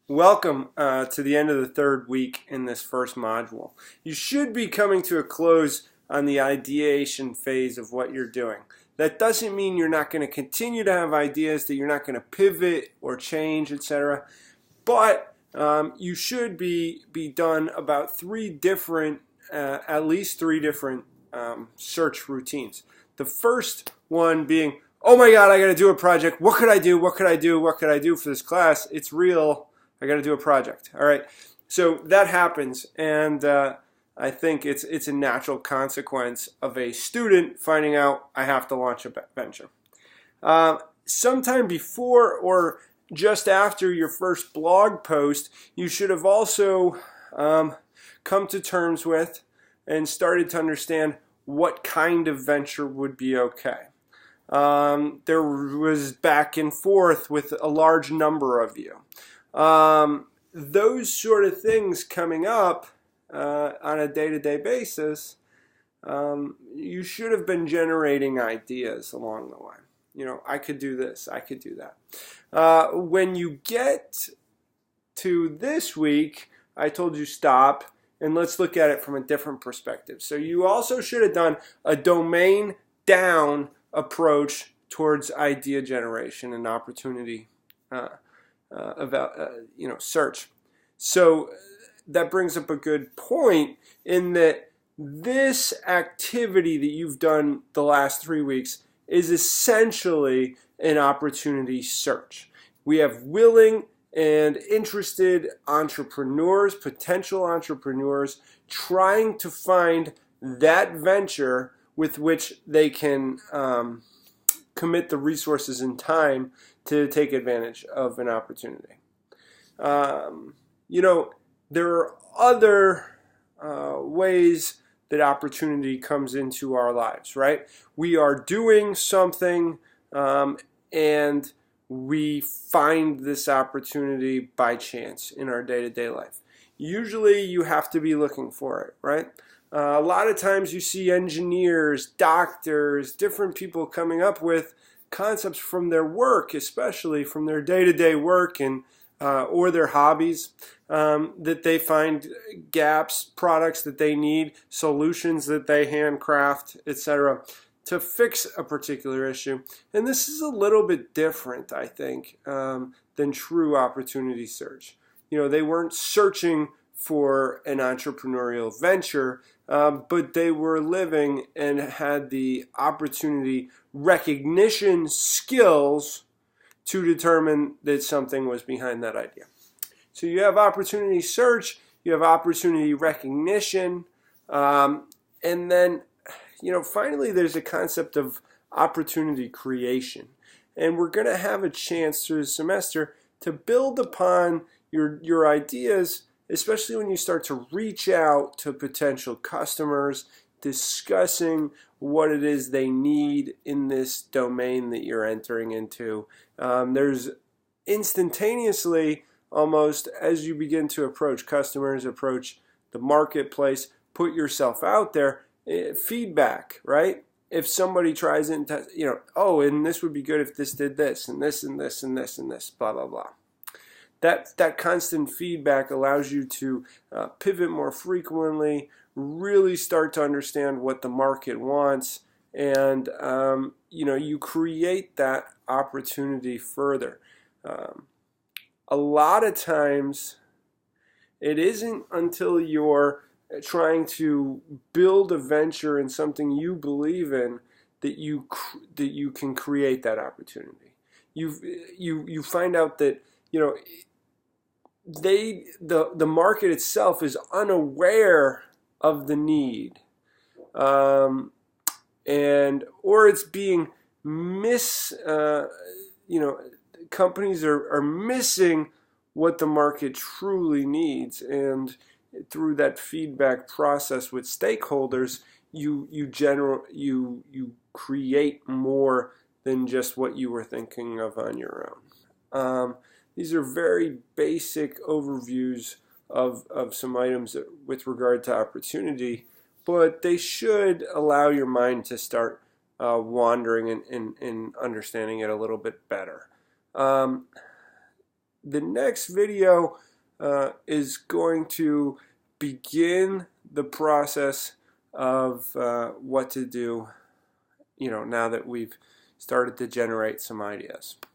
Welcome to the end of the third week in this first module. You should be coming to a close on the ideation phase of what you're doing. That doesn't mean you're not going to continue to have ideas, that you're not going to pivot or change, etc. But you should be done about at least three different search routines. The first one being, oh my God, I got to do a project. What could I do? What could I do? What could I do for this class? It's real. I got to do a project. All right. So that happens, and I think it's a natural consequence of a student finding out I have to launch a venture. Sometime before or just after your first blog post, you should have also come to terms with and started to understand what kind of venture would be okay. There was back and forth with a large number of you. Those sort of things coming up on a day-to-day basis, you should have been generating ideas along the way. You know, I could do this, I could do that. When you get to this week, I told you stop, and let's look at it from a different perspective. So you also should have done a domain down approach towards idea generation and opportunity search. So that brings up a good point in that this activity that you've done the last 3 weeks is essentially an opportunity search. We have willing and interested entrepreneurs, potential entrepreneurs, trying to find that venture with which they can commit the resources and time to take advantage of an opportunity. There are other ways that opportunity comes into our lives, right? We are doing something and we find this opportunity by chance in our day-to-day life. Usually you have to be looking for it, right? A lot of times you see engineers, doctors, different people coming up with concepts from their work, especially from their day-to-day work and or their hobbies, that they find gaps, products that they need, solutions that they handcraft, etc., to fix a particular issue. And this is a little bit different, I think, than true opportunity search. You know, they weren't searching for an entrepreneurial venture, but they were living and had the opportunity recognition skills to determine that something was behind that idea. So you have opportunity search, you have opportunity recognition, and then, finally there's a concept of opportunity creation. And we're going to have a chance through the semester to build upon your ideas, especially when you start to reach out to potential customers, discussing what it is they need in this domain that you're entering into. There's instantaneously, almost as you begin to approach customers, approach the marketplace, put yourself out there, feedback, right? If somebody tries it and and this would be good if this did this, and this, and this, and this, and this, blah, blah, blah. That constant feedback allows you to pivot more frequently, really start to understand what the market wants, and you create that opportunity further. A lot of times, it isn't until you're trying to build a venture in something you believe in that you can create that opportunity. You find out that the market itself is unaware of the need, or it's being companies are missing what the market truly needs, and through that feedback process with stakeholders, you create more than just what you were thinking of on your own. These are very basic overviews of some items with regard to opportunity, but they should allow your mind to start wandering and understanding it a little bit better. the next video is going to begin the process of what to do, now that we've started to generate some ideas.